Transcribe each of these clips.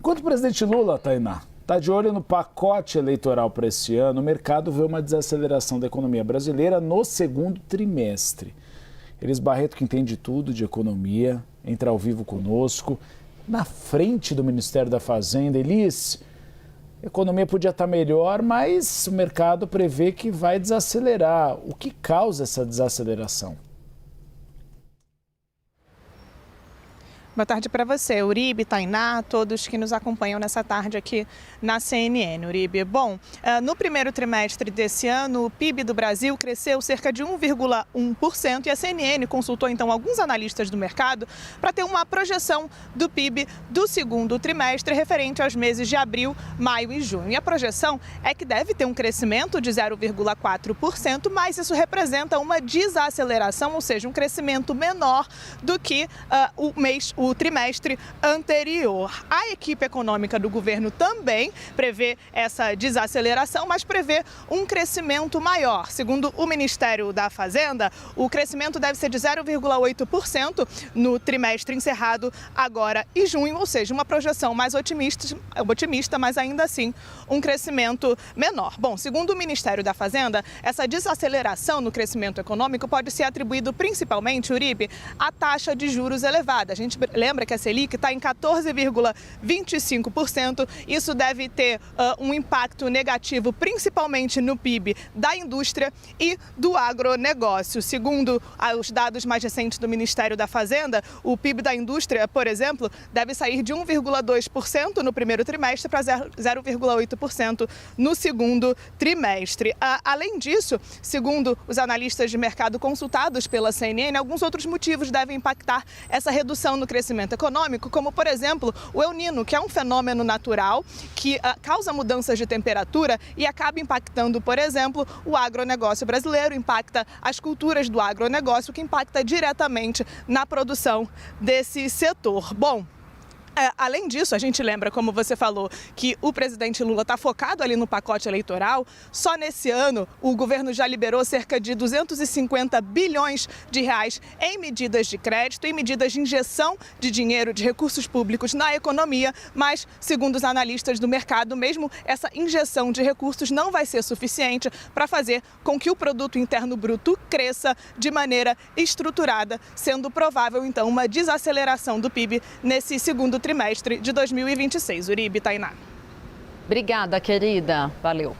Enquanto o presidente Lula, Tainá, está de olho no pacote eleitoral para esse ano, o mercado vê uma desaceleração da economia brasileira no segundo trimestre. Elis Barreto, que entende tudo de economia, entra ao vivo conosco, na frente do Ministério da Fazenda. Elis, a economia podia estar melhor, mas o mercado prevê que vai desacelerar. O que causa essa desaceleração? Boa tarde para você, Uribe, Tainá, todos que nos acompanham nessa tarde aqui na CNN, Uribe. Bom, no primeiro trimestre desse ano, o PIB do Brasil cresceu cerca de 1,1% e a CNN consultou então alguns analistas do mercado para ter uma projeção do PIB do segundo trimestre referente aos meses de abril, maio e junho. E a projeção é que deve ter um crescimento de 0,4%, mas isso representa uma desaceleração, ou seja, um crescimento menor do que o trimestre anterior. A equipe econômica do governo também prevê essa desaceleração, mas prevê um crescimento maior. Segundo o Ministério da Fazenda, o crescimento deve ser de 0,8% no trimestre encerrado agora em junho, ou seja, uma projeção mais otimista, mas ainda assim um crescimento menor. Bom, segundo o Ministério da Fazenda, essa desaceleração no crescimento econômico pode ser atribuído principalmente, Uribe, à taxa de juros elevada. A gente lembra que a Selic está em 14,25%. Isso deve ter um impacto negativo, principalmente no PIB da indústria e do agronegócio. Segundo os dados mais recentes do Ministério da Fazenda, o PIB da indústria, por exemplo, deve sair de 1,2% no primeiro trimestre para 0,8% no segundo trimestre. Além disso, segundo os analistas de mercado consultados pela CNN, alguns outros motivos devem impactar essa redução no crescimento econômico, como, por exemplo, o El Niño, que é um fenômeno natural que causa mudanças de temperatura e acaba impactando, por exemplo, o agronegócio brasileiro, impacta as culturas do agronegócio, que impacta diretamente na produção desse setor. Bom, além disso, a gente lembra, como você falou, que o presidente Lula está focado ali no pacote eleitoral. Só nesse ano, o governo já liberou cerca de 250 bilhões de reais em medidas de crédito, em medidas de injeção de dinheiro, de recursos públicos na economia, mas, segundo os analistas do mercado, mesmo essa injeção de recursos não vai ser suficiente para fazer com que o produto interno bruto cresça de maneira estruturada, sendo provável, então, uma desaceleração do PIB nesse segundo trimestre de 2026. Uribe, Tainá. Obrigada, querida. Valeu.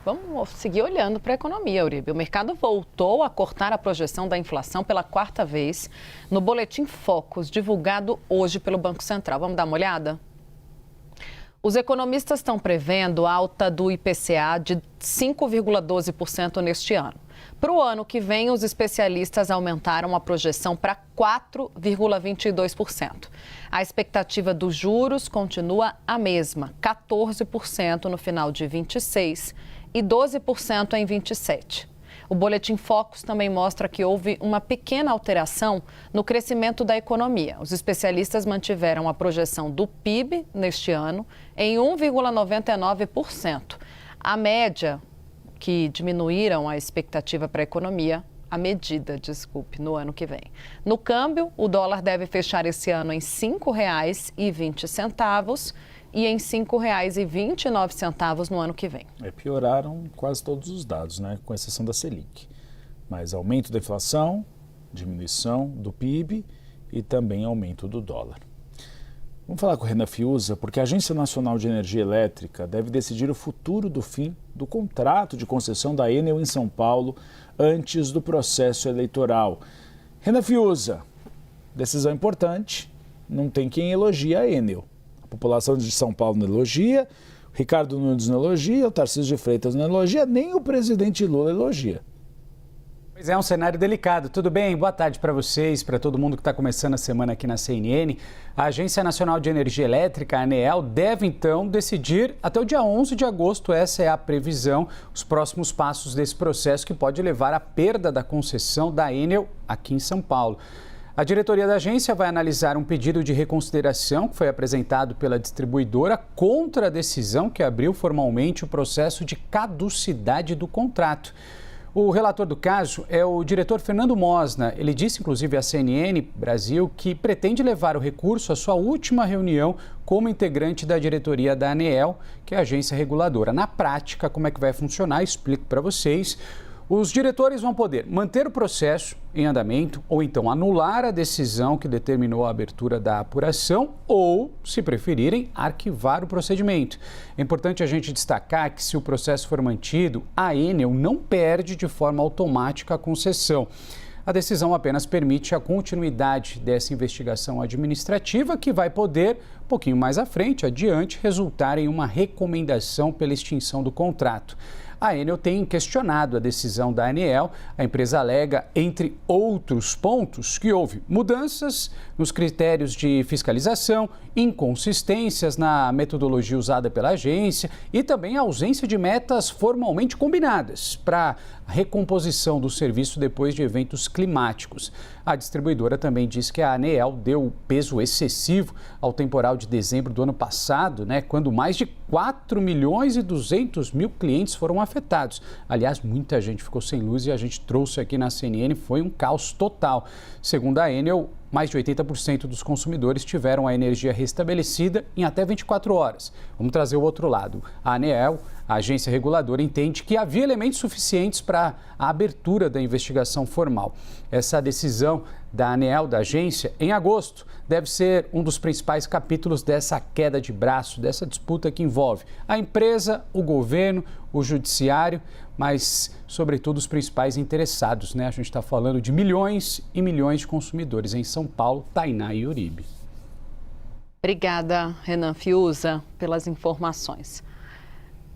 Vamos seguir olhando para a economia, Uribe. O mercado voltou a cortar a projeção da inflação pela quarta vez no Boletim Focus, divulgado hoje pelo Banco Central. Vamos dar uma olhada? Os economistas estão prevendo alta do IPCA de 5,12% neste ano. Para o ano que vem, os especialistas aumentaram a projeção para 4,22%. A expectativa dos juros continua a mesma, 14% no final de 26 e 12% em 27. O Boletim Focus também mostra que houve uma pequena alteração no crescimento da economia. Os especialistas mantiveram a projeção do PIB neste ano em 1,99%. A média que diminuíram a expectativa para a economia, no ano que vem. No câmbio, o dólar deve fechar esse ano em R$ 5,20 e em R$ 5,29 no ano que vem. Pioraram quase todos os dados, né? Com exceção da Selic. Mas aumento da inflação, diminuição do PIB e também aumento do dólar. Vamos falar com o Renan Fiuza, porque a Agência Nacional de Energia Elétrica deve decidir o futuro do fim do contrato de concessão da Enel em São Paulo antes do processo eleitoral. Renan Fiuza, decisão importante, não tem quem elogie a Enel. A população de São Paulo não elogia, o Ricardo Nunes não elogia, o Tarcísio de Freitas não elogia, nem o presidente Lula elogia. Pois é, um cenário delicado. Tudo bem? Boa tarde para vocês, para todo mundo que está começando a semana aqui na CNN. A Agência Nacional de Energia Elétrica, a ANEEL, deve então decidir até o dia 11 de agosto, essa é a previsão, os próximos passos desse processo que pode levar à perda da concessão da Enel aqui em São Paulo. A diretoria da agência vai analisar um pedido de reconsideração que foi apresentado pela distribuidora contra a decisão que abriu formalmente o processo de caducidade do contrato. O relator do caso é o diretor Fernando Mosna. Ele disse, inclusive, à CNN Brasil que pretende levar o recurso à sua última reunião como integrante da diretoria da ANEEL, que é a agência reguladora. Na prática, como é que vai funcionar? Explico para vocês. Os diretores vão poder manter o processo em andamento ou então anular a decisão que determinou a abertura da apuração ou, se preferirem, arquivar o procedimento. É importante a gente destacar que se o processo for mantido, a Enel não perde de forma automática a concessão. A decisão apenas permite a continuidade dessa investigação administrativa que vai poder, um pouquinho mais à frente, adiante, resultar em uma recomendação pela extinção do contrato. A Enel tem questionado a decisão da ANEEL. A empresa alega, entre outros pontos, que houve mudanças nos critérios de fiscalização, inconsistências na metodologia usada pela agência e também a ausência de metas formalmente combinadas para a recomposição do serviço depois de eventos climáticos. A distribuidora também diz que a ANEEL deu peso excessivo ao temporal de dezembro do ano passado, quando mais de 4.200.000 clientes foram afetados. Aliás, muita gente ficou sem luz e a gente trouxe aqui na CNN, foi um caos total. Segundo a Enel, mais de 80% dos consumidores tiveram a energia restabelecida em até 24 horas. Vamos trazer o outro lado. A ANEEL, a agência reguladora, entende que havia elementos suficientes para a abertura da investigação formal. Essa decisão da ANEEL, da agência, em agosto, deve ser um dos principais capítulos dessa queda de braço, dessa disputa que envolve a empresa, o governo, o judiciário, mas, sobretudo, os principais interessados, A gente está falando de milhões e milhões de consumidores em São Paulo, Tainá e Uribe. Obrigada, Renan Fiuza, pelas informações.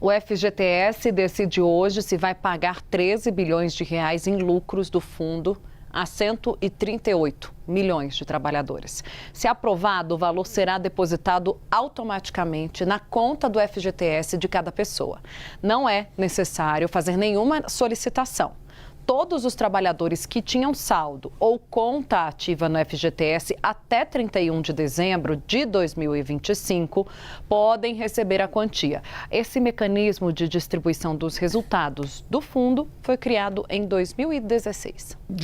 O FGTS decide hoje se vai pagar 13 bilhões de reais em lucros do fundo a 138 milhões de trabalhadores. Se aprovado, o valor será depositado automaticamente na conta do FGTS de cada pessoa. Não é necessário fazer nenhuma solicitação. Todos os trabalhadores que tinham saldo ou conta ativa no FGTS até 31 de dezembro de 2025 podem receber a quantia. Esse mecanismo de distribuição dos resultados do fundo foi criado em 2016.